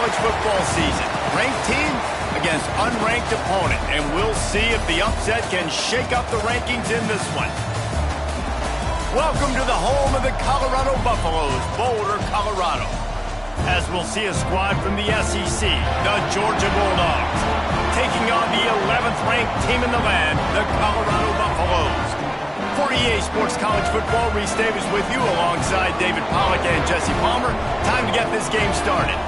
college football season. Ranked team against unranked opponent, and we'll see if the upset can shake up the rankings in this one. Welcome to the home of the Colorado Buffaloes, Boulder, Colorado. As we'll see a squad from the SEC, the Georgia Bulldogs, taking on the 11th ranked team in the land, the Colorado Buffaloes. For EA Sports College Football, Reese Davis with you alongside David Pollack and Jesse Palmer. Time to get this game started.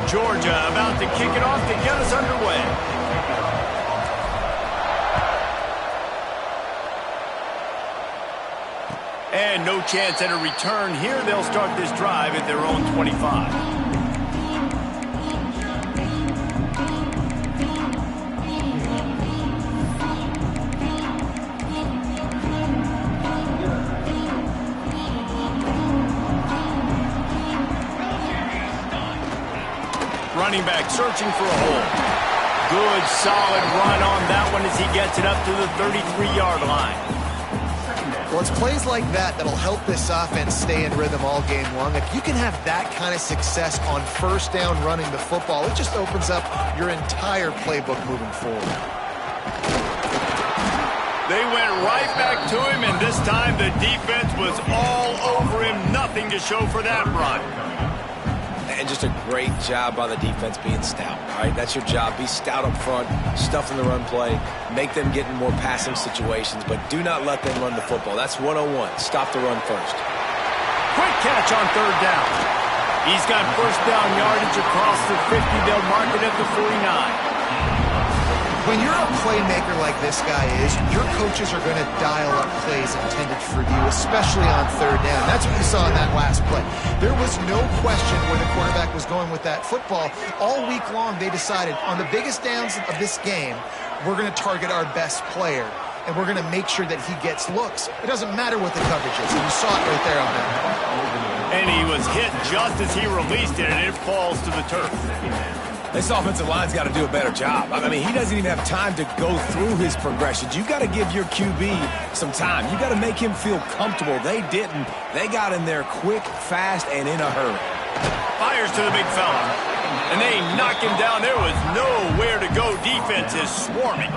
Georgia about to kick it off to get us underway. And no chance at a return here. They'll start this drive at their own 25. Running back searching for a hole. Good, solid run on that one as he gets it up to the 33-yard line. Well, it's plays like that that'll help this offense stay in rhythm all game long. If you can have that kind of success on first down running the football, it just opens up your entire playbook moving forward. They went right back to him, and this time the defense was all over him. Nothing to show for that run. And just a great job by the defense being stout, right? That's your job. Be stout up front, stuff in the run play, make them get in more passing situations, but do not let them run the football. That's 101. Stop the run first. Quick catch on third down. He's got first down yardage across the 50. They'll mark it at the 49. When you're a playmaker like this guy is, your coaches are going to dial up plays intended for you, especially on third down. That's what you saw in that last play. There was no question where the quarterback was going with that football. All week long, they decided on the biggest downs of this game, we're going to target our best player, and we're going to make sure that he gets looks. It doesn't matter what the coverage is, and you saw it right there on that. And he was hit just as he released it, and it falls to the turf. This offensive line's got to do a better job. I mean, he doesn't even have time to go through his progressions. You got to give your QB some time. You got to make him feel comfortable. They didn't. They got in there quick, fast, and in a hurry. Fires to the big fella. And they knock him down. There was nowhere to go. Defense is swarming.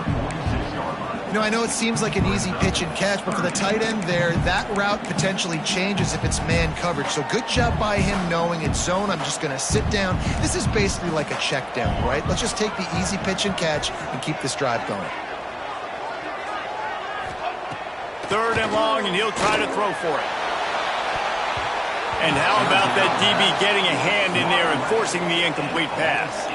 You know, I know it seems like an easy pitch and catch, but for the tight end there, that route potentially changes if it's man coverage. So good job by him knowing it's zone. I'm just going to sit down. This is basically like a check down, right? Let's just take the easy pitch and catch and keep this drive going. Third and long, and he'll try to throw for it. And how about that DB getting a hand in there and forcing the incomplete pass?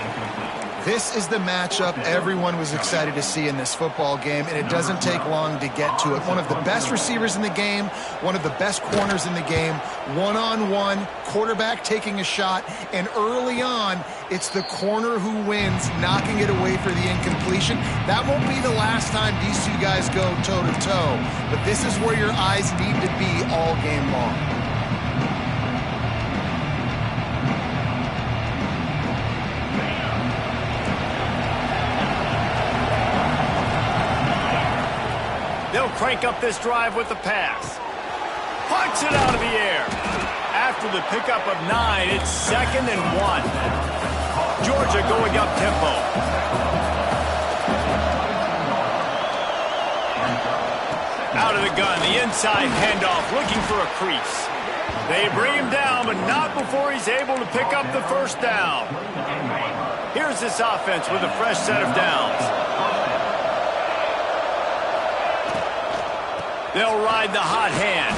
This is the matchup everyone was excited to see in this football game, and it doesn't take long to get to it. One of the best receivers in the game, one of the best corners in the game, one-on-one, quarterback taking a shot, and early on, it's the corner who wins, knocking it away for the incompletion. That won't be the last time these two guys go toe-to-toe, but this is where your eyes need to be all game long. They'll crank up this drive with the pass. Punch it out of the air. After the pickup of 9, it's 2nd and 1. Georgia going up tempo. Out of the gun, the inside handoff, looking for a crease. They bring him down, but not before he's able to pick up the first down. Here's this offense with a fresh set of downs. They'll ride the hot hand.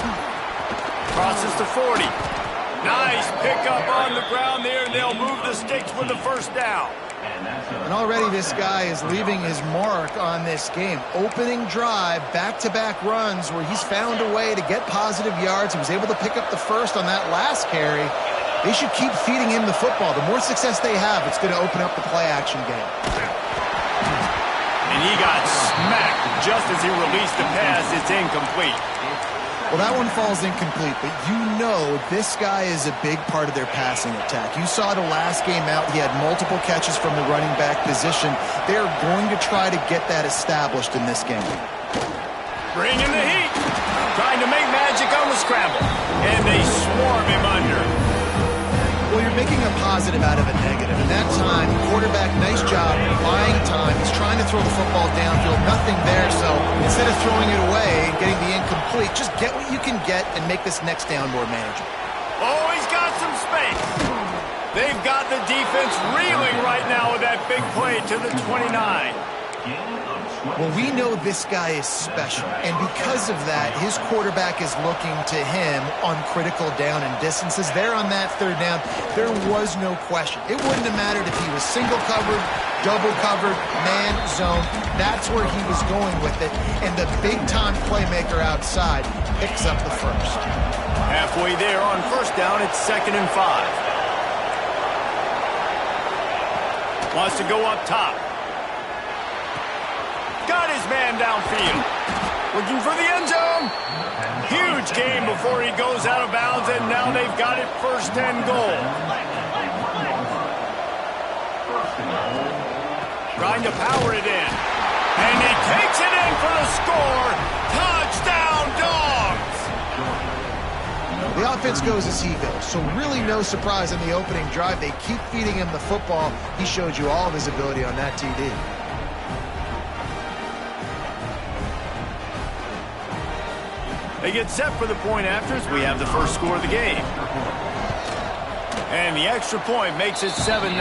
Crosses to 40. Nice pickup on the ground there, and they'll move the sticks with the first down. And already this guy is leaving his mark on this game. Opening drive, back-to-back runs where he's found a way to get positive yards. He was able to pick up the first on that last carry. They should keep feeding him the football. The more success they have, it's going to open up the play-action game. And he got smacked just as he released the pass. It's incomplete. Well, that one falls incomplete, but you know this guy is a big part of their passing attack. You saw the last game out, he had multiple catches from the running back position. They're going to try to get that established in this game. Bring in the heat. Trying to make magic on the scramble. And they swarm him under. Well, you're making a positive out of a negative. And that time, quarterback, nice job, buying time. He's trying to throw the football downfield. Nothing there, so instead of throwing it away and getting the incomplete, just get what you can get and make this next down more manageable. Oh, he's got some space. They've got the defense reeling right now with that big play to the 29. Well, we know this guy is special, and because of that, his quarterback is looking to him on critical down and distances. There on that third down, there was no question. It wouldn't have mattered if he was single covered, double covered, man, zone. That's where he was going with it, and the big-time playmaker outside picks up the first. Halfway there on first down, it's 2nd and 5. Wants to go up top. Got his man downfield. Looking for the end zone. Huge gain before he goes out of bounds, and now they've got it 1st and goal. Trying to power it in. And he takes it in for the score. Touchdown, Dogs! The offense goes as he goes, so really no surprise in the opening drive. They keep feeding him the football. He showed you all of his ability on that TD. They get set for the point afters. We have the first score of the game. And the extra point makes it 7-0.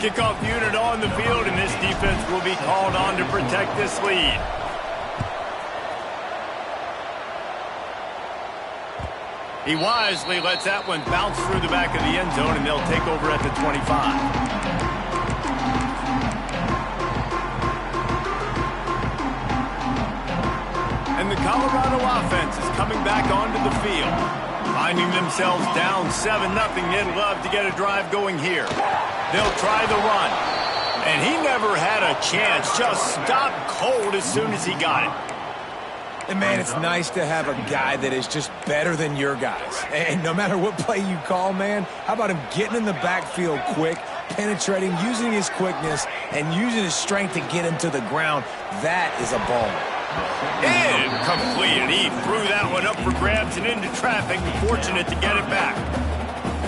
Kickoff unit on the field, and this defense will be called on to protect this lead. He wisely lets that one bounce through the back of the end zone, and they'll take over at the 25. And the Colorado offense is coming back onto the field. Finding themselves down 7-0, they'd love to get a drive going here. They'll try the run. And he never had a chance, just stopped cold as soon as he got it. And, man, it's nice to have a guy that is just better than your guys. And no matter what play you call, man, how about him getting in the backfield quick, penetrating, using his quickness, and using his strength to get him to the ground. That is a ball. Incomplete. He threw that one up for grabs and into traffic. Fortunate to get it back.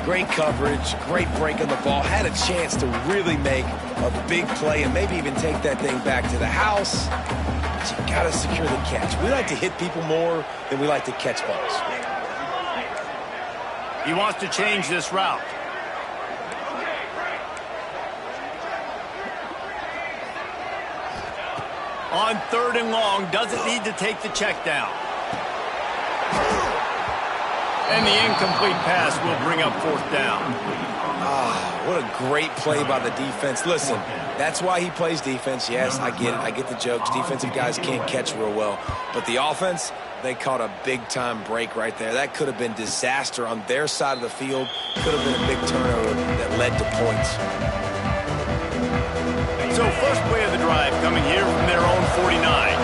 Great coverage, great break on the ball. Had a chance to really make a big play and maybe even take that thing back to the house. But you got to secure the catch. We like to hit people more than we like to catch balls. He wants to change this route. On 3rd and long, doesn't need to take the check down. And the incomplete pass will bring up 4th down. What a great play by the defense. Listen, that's why he plays defense. Yes, I get it. I get the jokes. Defensive guys can't catch real well. But the offense, they caught a big-time break right there. That could have been disaster on their side of the field. Could have been a big turnover that led to points. So first play of the drive coming here from their own 49.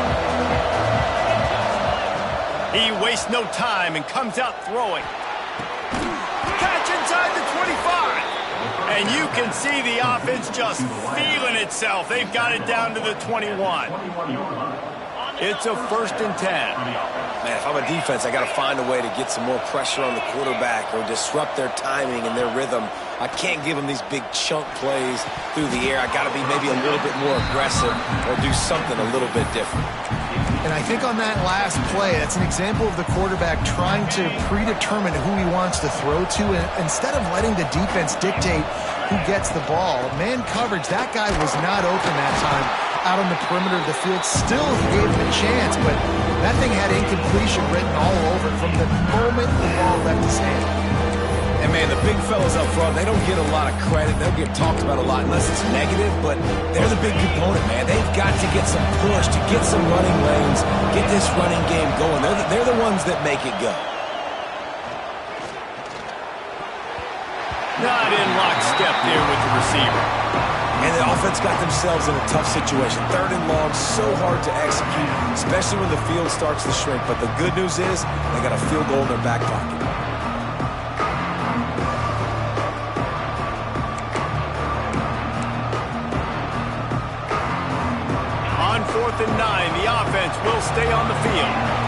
He wastes no time and comes out throwing. Catch inside the 25. And you can see the offense just feeling itself. They've got it down to the 21. It's a 1st and 10. Man, if I'm a defense, I got to find a way to get some more pressure on the quarterback or disrupt their timing and their rhythm. I can't give them these big chunk plays through the air. I got to be maybe a little bit more aggressive or do something a little bit different. And I think on that last play, that's an example of the quarterback trying to predetermine who he wants to throw to. And instead of letting the defense dictate who gets the ball, man coverage, that guy was not open that time out on the perimeter of the field. Still, he gave him a chance, but that thing had incompletion written all over it from the moment the ball left his hand. And, man, the big fellas up front, they don't get a lot of credit. They'll get talked about a lot unless it's negative, but they're the big component, man. They've got to get some push, to get some running lanes, get this running game going. They're the ones that make it go. Not in lockstep there with the receiver. And the offense got themselves in a tough situation. 3rd and long, so hard to execute, especially when the field starts to shrink. But the good news is they got a field goal in their back pocket. On 4th and 9, the offense will stay on the field.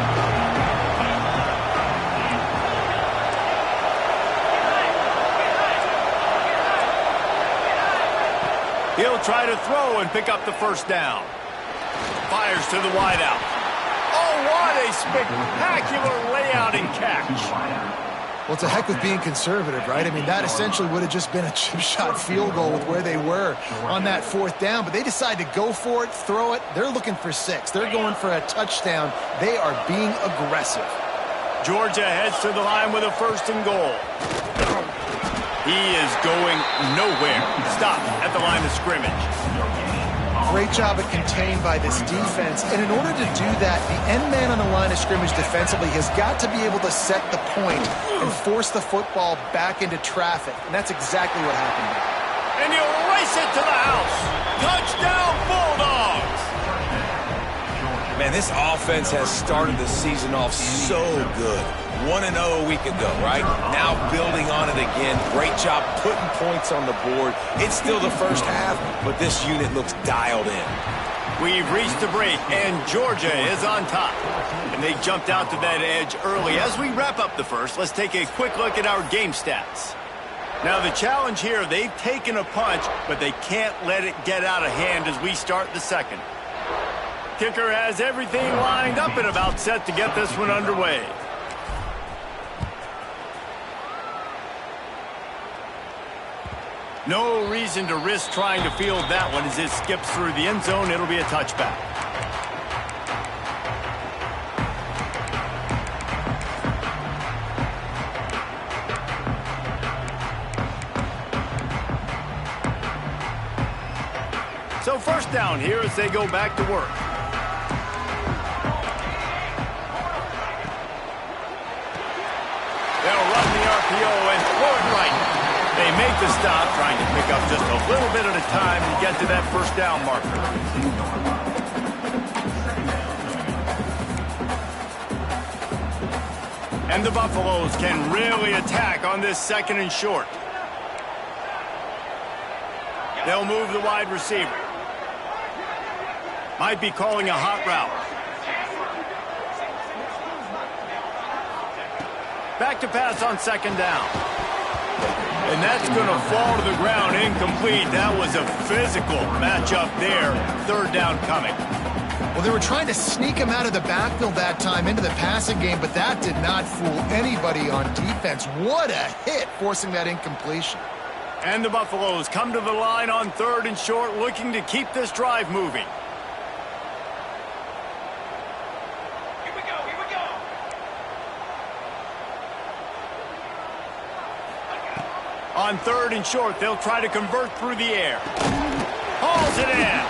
He'll try to throw and pick up the first down. Fires to the wideout. Oh, what a spectacular layout and catch. Well, it's a heck with being conservative, right? I mean, that essentially would have just been a chip shot field goal with where they were on that 4th down. But they decide to go for it, throw it. They're looking for 6. They're going for a touchdown. They are being aggressive. Georgia heads to the line with a 1st and goal. He is going nowhere. Stop at the line of scrimmage. Great job at contained by this defense. And in order to do that, the end man on the line of scrimmage defensively has got to be able to set the point and force the football back into traffic. And that's exactly what happened there. And he'll race it to the house. Touchdown, Bulldogs. Man, this offense has started the season off so good. 1-0 a week ago, right? Now building on it again. Great job putting points on the board. It's still the first half, but this unit looks dialed in. We've reached the break, and Georgia is on top. And they jumped out to that edge early. As we wrap up the first, let's take a quick look at our game stats. Now, the challenge here, they've taken a punch, but they can't let it get out of hand as we start the second. Kicker has everything lined up and about set to get this one underway. No reason to risk trying to field that one as it skips through the end zone. It'll be a touchback. So 1st down here as they go back to work. They'll run the RPO and throw it right. They make the stop, trying to pick up just a little bit at a time to get to that 1st down marker. And the Buffaloes can really attack on this 2nd and short. They'll move the wide receiver. Might be calling a hot route. Back to pass on 2nd down. And that's going to fall to the ground incomplete. That was a physical matchup there. 3rd down coming. Well, they were trying to sneak him out of the backfield that time into the passing game, but that did not fool anybody on defense. What a hit, forcing that incompletion. And the Buffaloes come to the line on 3rd and short, looking to keep this drive moving. On 3rd and short, they'll try to convert through the air. Hauls it in.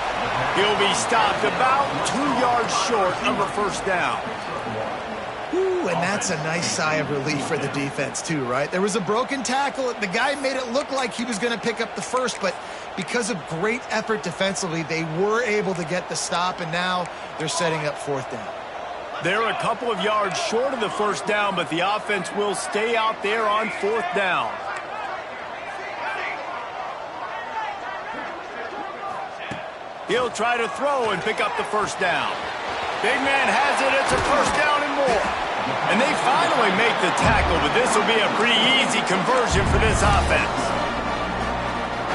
He'll be stopped about 2 yards short of a 1st down. Ooh, and that's a nice sigh of relief for the defense too, right? There was a broken tackle. The guy made it look like he was going to pick up the 1st, but because of great effort defensively, they were able to get the stop, and now they're setting up 4th down. They're a couple of yards short of the 1st down, but the offense will stay out there on 4th down. He'll try to throw and pick up the 1st down. Big man has it. It's a 1st down and more. And they finally make the tackle, but this will be a pretty easy conversion for this offense.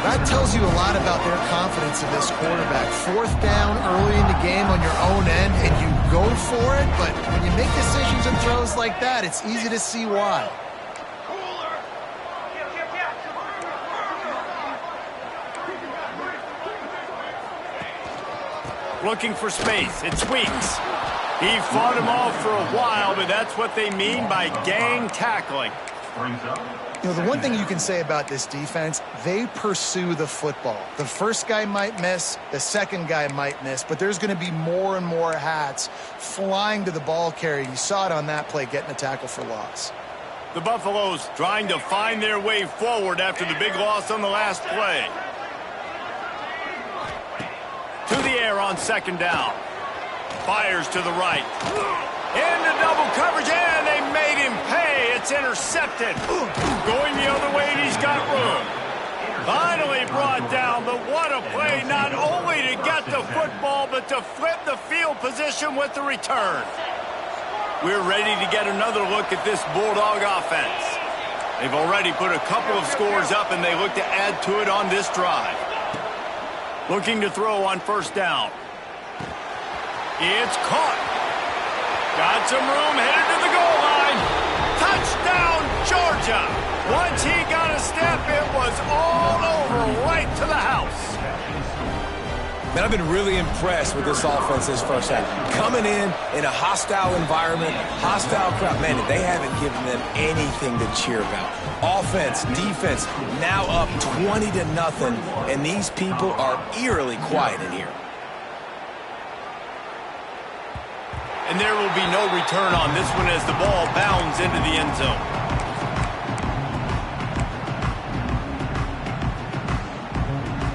That tells you a lot about their confidence in this quarterback. 4th down early in the game on your own end, and you go for it, but when you make decisions and throws like that, it's easy to see why. Looking for space. It's Weeks. He fought him off for a while, but that's what they mean by gang tackling. You know, the one thing you can say about this defense, they pursue the football. The 1st guy might miss, the 2nd guy might miss, but there's going to be more and more hats flying to the ball carrier. You saw it on that play, getting a tackle for loss. The Buffaloes trying to find their way forward after the big loss on the last play. To the air on second down. Fires to the right. Into double coverage, and they made him pay. It's intercepted. Going the other way, and he's got room. Finally brought down, but what a play, not only to get the football, but to flip the field position with the return. We're ready to get another look at this Bulldog offense. They've already put a couple of scores up, and they look to add to it on this drive. Looking to throw on first down. It's caught. Got some room, headed to the goal line. Touchdown, Georgia. Once he got a step, it was all over, right to the house. Man, I've been really impressed with this offense this first half. Coming in a hostile environment, hostile crowd. Man, they haven't given them anything to cheer about. Offense, defense, now up 20-0, and these people are eerily quiet in here. And there will be no return on this one as the ball bounds into the end zone.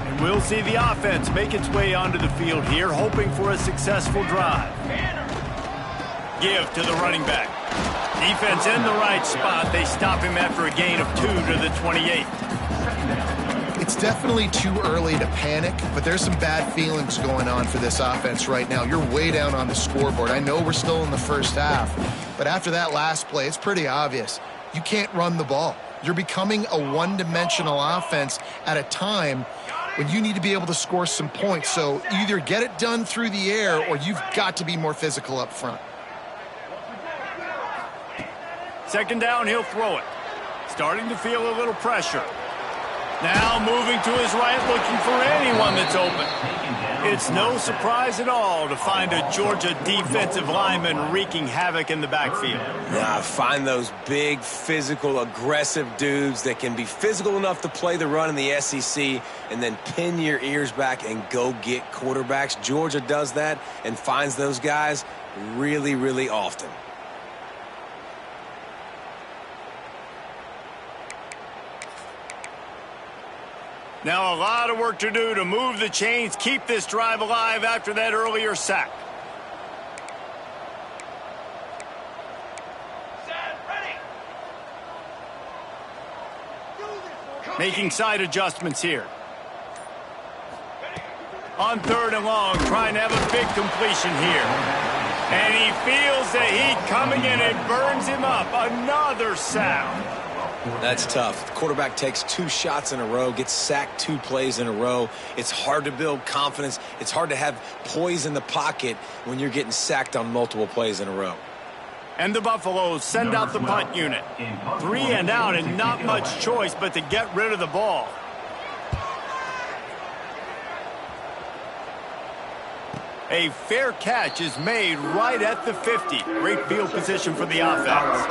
And we'll see the offense make its way onto the field here, hoping for a successful drive. Give to the running back. Defense in the right spot. They stop him after a gain of 2 to the 28. It's definitely too early to panic, but there's some bad feelings going on for this offense right now. You're way down on the scoreboard. I know we're still in the first half, but after that last play, it's pretty obvious. You can't run the ball. You're becoming a one-dimensional offense at a time when you need to be able to score some points. So either get it done through the air or you've got to be more physical up front. Second down, he'll throw it. Starting to feel a little pressure. Now moving to his right, looking for anyone that's open. It's no surprise at all to find a Georgia defensive lineman wreaking havoc in the backfield. Yeah, find those big, physical, aggressive dudes that can be physical enough to play the run in the SEC and then pin your ears back and go get quarterbacks. Georgia does that and finds those guys really, really often. Now a lot of work to do to move the chains, keep this drive alive after that earlier sack. Making side adjustments here. On third and long, trying to have a big completion here. And he feels the heat coming in. It burns him up. Another sack. That's tough. The quarterback takes 2 shots in a row, gets sacked 2 plays in a row. It's hard to build confidence. It's hard to have poise in the pocket when you're getting sacked on multiple plays in a row. And the Buffaloes send out the punt unit. 3 and out and not much choice but to get rid of the ball. A fair catch is made right at the 50. Great field position for the offense.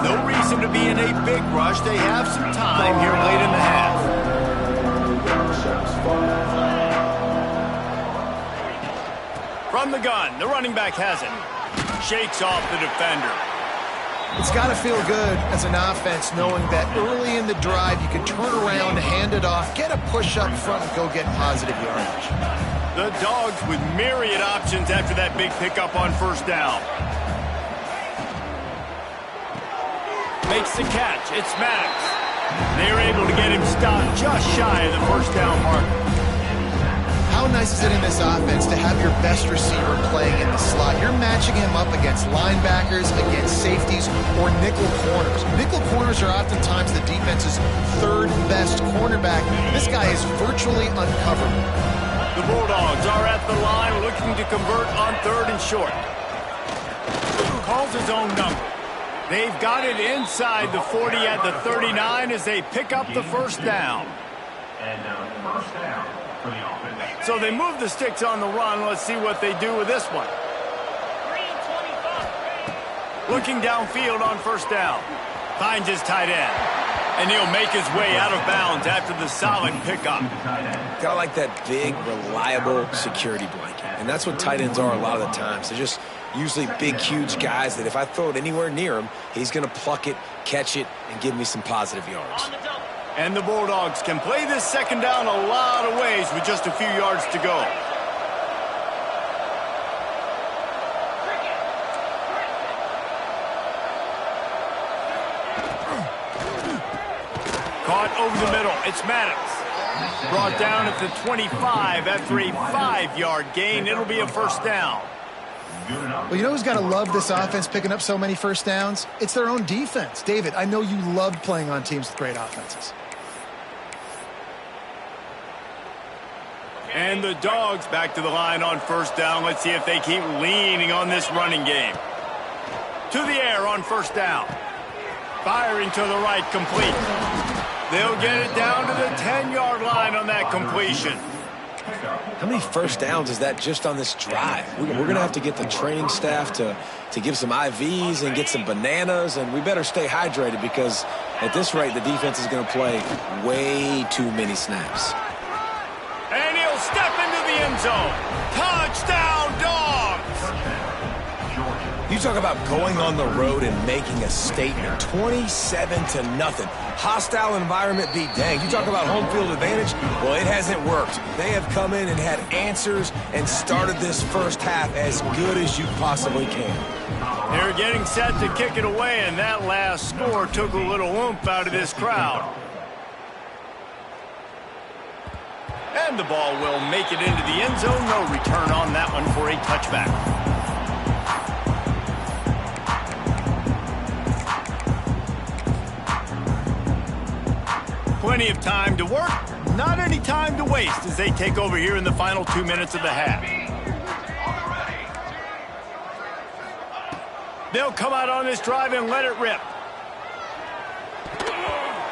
No reason to be in a big rush. They have some time here late in the half. From the gun, the running back has it. Shakes off the defender. It's got to feel good as an offense knowing that early in the drive you can turn around, hand it off, get a push up front, and go get positive yardage. The Dogs with myriad options after that big pickup on first down. Makes the catch. It's Maddox. They're able to get him stopped just shy of the first down mark. How nice is it in this offense to have your best receiver playing in the slot? You're matching him up against linebackers, against safeties, or nickel corners. Nickel corners are oftentimes the defense's third best cornerback. This guy is virtually uncoverable. The Bulldogs are at the line looking to convert on third and short. Calls his own number. They've got it inside the 40 at the 39 as they pick up the first down. And first down for the offense. So they move the sticks on the run. Let's see what they do with this one. Looking downfield on first down. Finds his tight end. And he'll make his way out of bounds after the solid pickup. Kind of like that big, reliable security blanket. And that's what tight ends are a lot of the times. They're just usually big, huge guys that if I throw it anywhere near him, he's going to pluck it, catch it, and give me some positive yards. And the Bulldogs can play this second down a lot of ways with just a few yards to go. Caught over the middle. It's Maddox. Brought down at the 25 after a 5-yard gain. It'll be a first down. Well, you know who's got to love this offense picking up so many first downs? It's their own defense. David, I know you loved playing on teams with great offenses. And the Dogs back to the line on first down. Let's see if they keep leaning on this running game. To the air on first down. Firing to the right, complete. They'll get it down to the 10-yard line on that completion. How many first downs is that just on this drive? We're going to have to get the training staff to give some IVs and get some bananas, and we better stay hydrated because at this rate, the defense is going to play way too many snaps. And he'll step into the end zone. Touchdown, Dogs! You talk about going on the road and making a statement. 27-0. Hostile environment be danged. You talk about home field advantage. Well, it hasn't worked. They have come in and had answers and started this first half as good as you possibly can. They're getting set to kick it away, and that last score took a little oomph out of this crowd. And the ball will make it into the end zone. No return on that one for a touchback. Plenty of time to work, not any time to waste as they take over here in the final 2 minutes of the half. They'll come out on this drive and let it rip.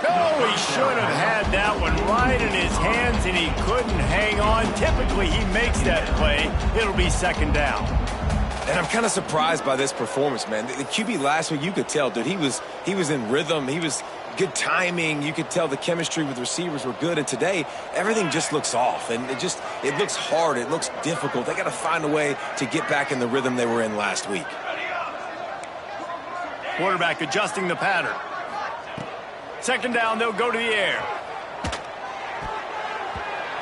Oh, he should have had that one right in his hands, and he couldn't hang on. Typically, he makes that play. It'll be second down. And I'm kind of surprised by this performance, man. The QB last week, you could tell, dude, he was in rhythm. He was good timing. You could tell the chemistry with receivers were good. And today, everything just looks off. And it looks hard. It looks difficult. They got to find a way to get back in the rhythm they were in last week. Quarterback adjusting the pattern. Second down, they'll go to the air.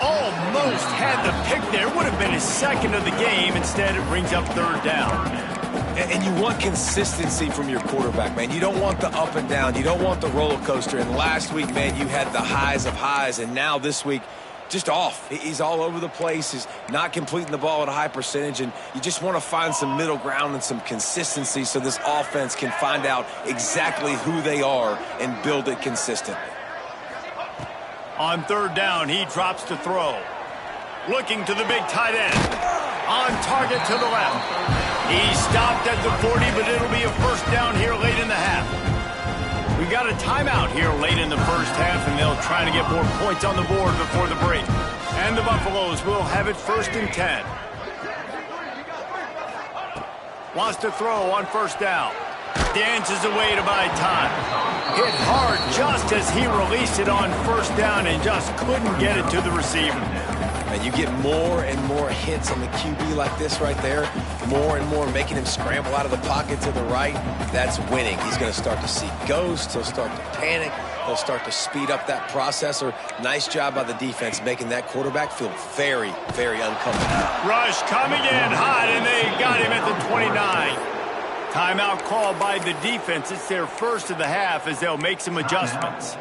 Almost had the pick there. Would have been his second of the game. Instead, it brings up third down. And you want consistency from your quarterback, man. You don't want the up and down. You don't want the roller coaster. And last week, man, you had the highs of highs. And now this week, just off. He's all over the place. He's not completing the ball at a high percentage. And you just want to find some middle ground and some consistency so this offense can find out exactly who they are and build it consistently. On third down, he drops to throw. Looking to the big tight end. On target to the left. He stopped at the 40, but it'll be a first down here late in the half. We got a timeout here late in the first half, and they'll try to get more points on the board before the break. And the Buffaloes will have it 1st and 10. Wants to throw on first down. Dances away to buy time. Hit hard just as he released it on first down and just couldn't get it to the receiver. And you get more and more hits on the QB like this right there. More and more making him scramble out of the pocket to the right. That's winning. He's going to start to see ghosts. He'll start to panic. He'll start to speed up that processor. Nice job by the defense making that quarterback feel very, very uncomfortable. Rush coming in hot, and they got him at the 29. Timeout called by the defense. It's their first of the half as they'll make some adjustments.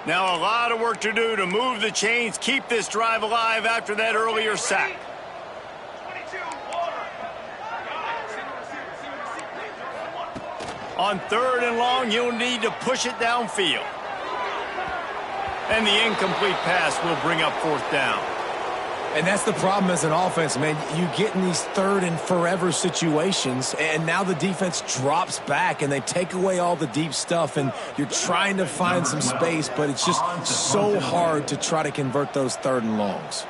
Now a lot of work to do to move the chains, keep this drive alive after that earlier sack. On third and long, you'll need to push it downfield. And the incomplete pass will bring up fourth down. And that's the problem as an offense, man. You get in these third and forever situations, and now the defense drops back, and they take away all the deep stuff, and you're trying to find some space, but it's just so hard to try to convert those third and longs.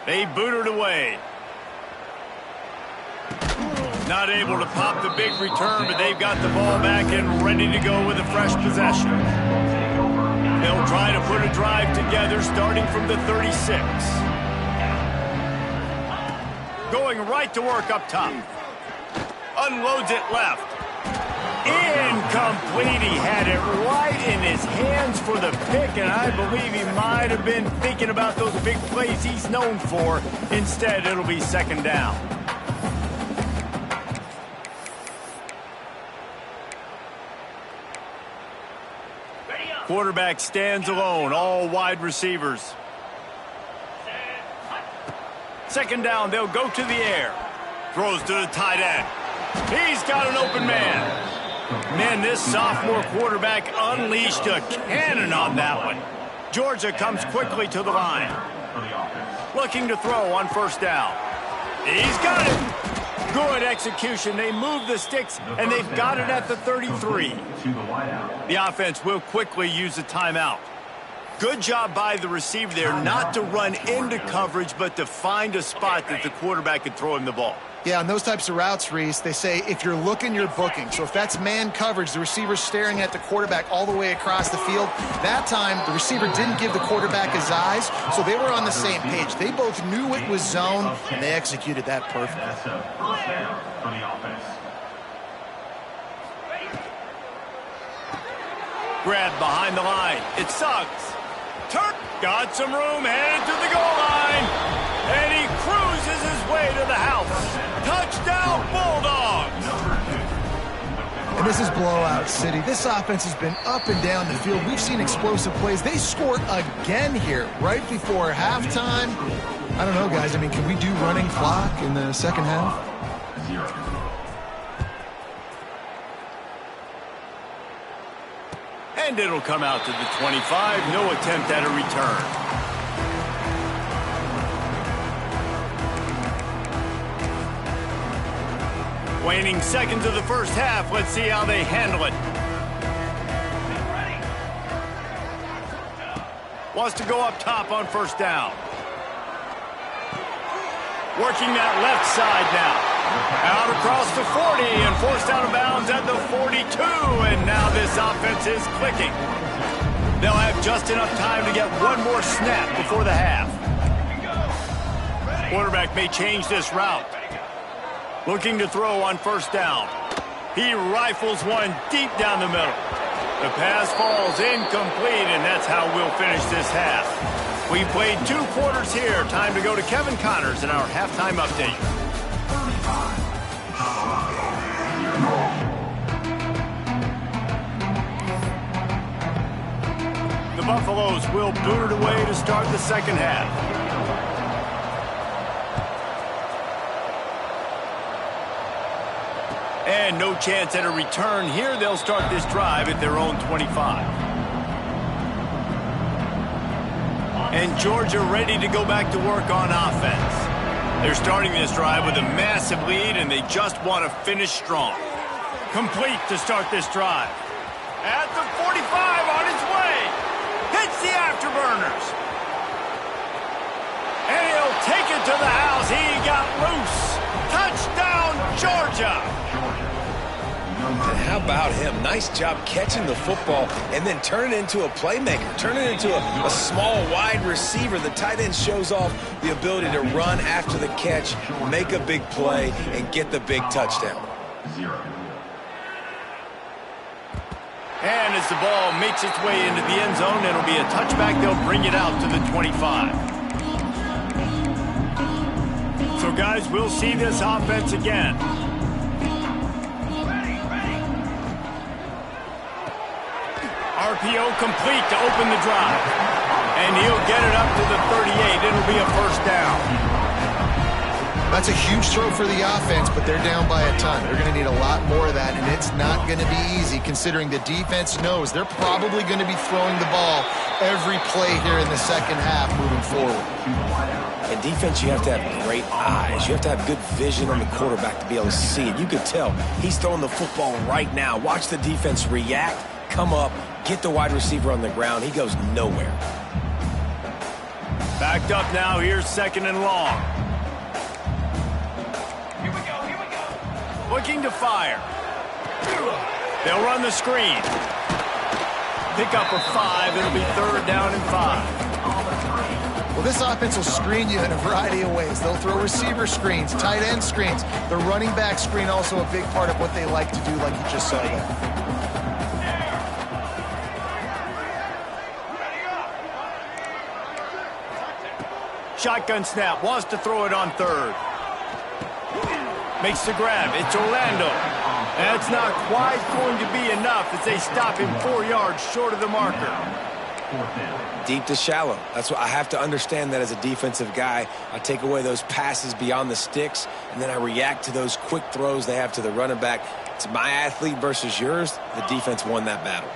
They boot it away. Not able to pop the big return, but they've got the ball back and ready to go with a fresh possession. They'll try to put a drive together starting from the 36. Going right to work up top. Unloads it left. Incomplete. He had it right in his hands for the pick, and I believe he might have been thinking about those big plays he's known for. Instead, it'll be second down. Quarterback stands alone, all wide receivers. Second down, they'll go to the air. Throws to the tight end. He's got an open man. Man, this sophomore quarterback unleashed a cannon on that one. Georgia comes quickly to the line. Looking to throw on first down. He's got it. Good execution. They move the sticks, and they've got it at the 33. The offense will quickly use a timeout. Good job by the receiver there not to run into coverage, but to find a spot that the quarterback could throw him the ball. Yeah, on those types of routes, Reese, they say if you're looking, you're booking. So if that's man coverage, the receiver's staring at the quarterback all the way across the field. That time, the receiver didn't give the quarterback his eyes, so they were on the same page. They both knew it was zone, and they executed that perfectly. Grab behind the line. It sucks. Turk got some room, headed to the goal line. And he cruises his way to the house. Touchdown, Bulldogs! And this is blowout city. This offense has been up and down the field. We've seen explosive plays. They scored again here right before halftime. I don't know, guys. I mean, can we do running clock in the second half? And it'll come out to the 25. No attempt at a return. Waning seconds of the first half. Let's see how they handle it. Wants to go up top on first down. Working that left side now. Out across the 40 and forced out of bounds at the 42. And now this offense is clicking. They'll have just enough time to get one more snap before the half. Quarterback may change this route. Looking to throw on first down. He rifles one deep down the middle. The pass falls incomplete, and that's how we'll finish this half. We played 2 quarters here. Time to go to Kevin Connors in our halftime update. The Buffaloes will boot it away to start the second half. And no chance at a return here. They'll start this drive at their own 25. And Georgia ready to go back to work on offense. They're starting this drive with a massive lead, and they just want to finish strong. Complete to start this drive. At the 45 on his way. Hits the afterburners. And he'll take it to the house. He got loose. Touchdown, Georgia. How about him? Nice job catching the football and then turn it into a playmaker. Turn it into a small wide receiver. The tight end shows off the ability to run after the catch, make a big play, and get the big touchdown. And as the ball makes its way into the end zone, it'll be a touchback. They'll bring it out to the 25. So, guys, we'll see this offense again. RPO complete to open the drive. And he'll get it up to the 38. It'll be a first down. That's a huge throw for the offense, but they're down by a ton. They're going to need a lot more of that, and it's not going to be easy considering the defense knows they're probably going to be throwing the ball every play here in the second half moving forward. In defense, you have to have great eyes. You have to have good vision on the quarterback to be able to see it. You could tell he's throwing the football right now. Watch the defense react, come up, get the wide receiver on the ground. He goes nowhere. Backed up now. Here's 2nd and long. Looking to fire. They'll run the screen. Pick up a 5. It'll be 3rd down and 5. Well, this offense will screen you in a variety of ways. They'll throw receiver screens, tight end screens. The running back screen also a big part of what they like to do, like you just saw there. Shotgun snap. Wants to throw it on 3rd. Makes the grab. It's Orlando. That's not quite going to be enough as they stop him 4 yards short of the marker. Deep to shallow. That's what I have to understand that as a defensive guy. I take away those passes beyond the sticks, and then I react to those quick throws they have to the running back. It's my athlete versus yours. The defense won that battle.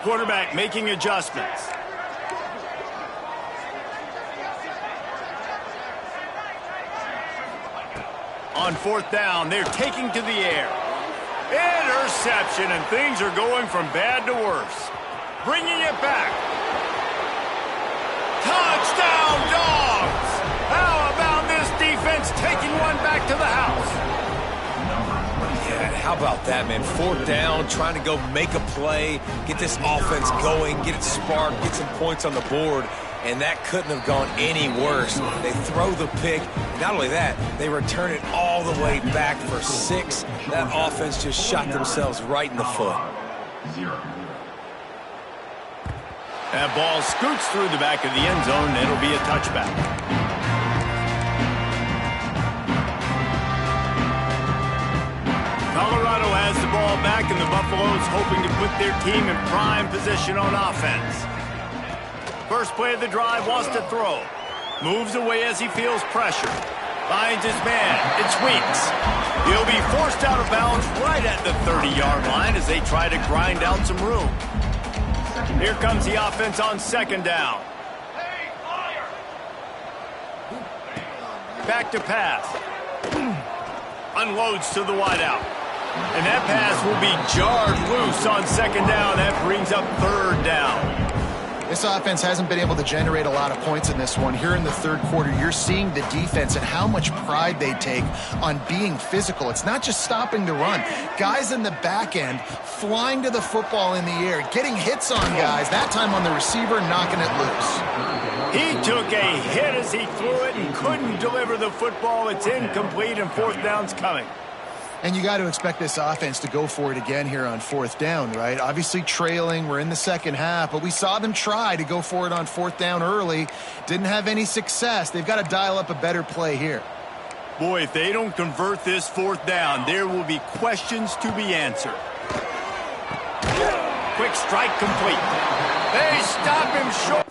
Quarterback making adjustments. On 4th down, they're taking to the air. Interception, and things are going from bad to worse. Bringing it back. Touchdown, Dogs! How about this defense taking one back to the house? Yeah, how about that, man? 4th down, trying to go make a play, get this offense going, get it sparked, get some points on the board. And that couldn't have gone any worse. They throw the pick. Not only that, they return it all the way back for 6. That offense just shot themselves right in the foot. That ball scoots through the back of the end zone, and it'll be a touchback. Colorado has the ball back, and the Buffaloes hoping to put their team in prime position on offense. First play of the drive, wants to throw. Moves away as he feels pressure. Finds his man. It's Weeks. He'll be forced out of bounds right at the 30-yard line as they try to grind out some room. Here comes the offense on 2nd down. Back to pass. Unloads to the wideout. And that pass will be jarred loose on 2nd down. That brings up 3rd down. This offense hasn't been able to generate a lot of points in this one. Here in the 3rd quarter, you're seeing the defense and how much pride they take on being physical. It's not just stopping the run. Guys in the back end flying to the football in the air, getting hits on guys, that time on the receiver, knocking it loose. He took a hit as he threw it and couldn't deliver the football. It's incomplete, and 4th down's coming. And you got to expect this offense to go for it again here on 4th down, right? Obviously trailing, we're in the second half, but we saw them try to go for it on 4th down early. Didn't have any success. They've got to dial up a better play here. Boy, if they don't convert this 4th down, there will be questions to be answered. Quick strike complete. They stop him short.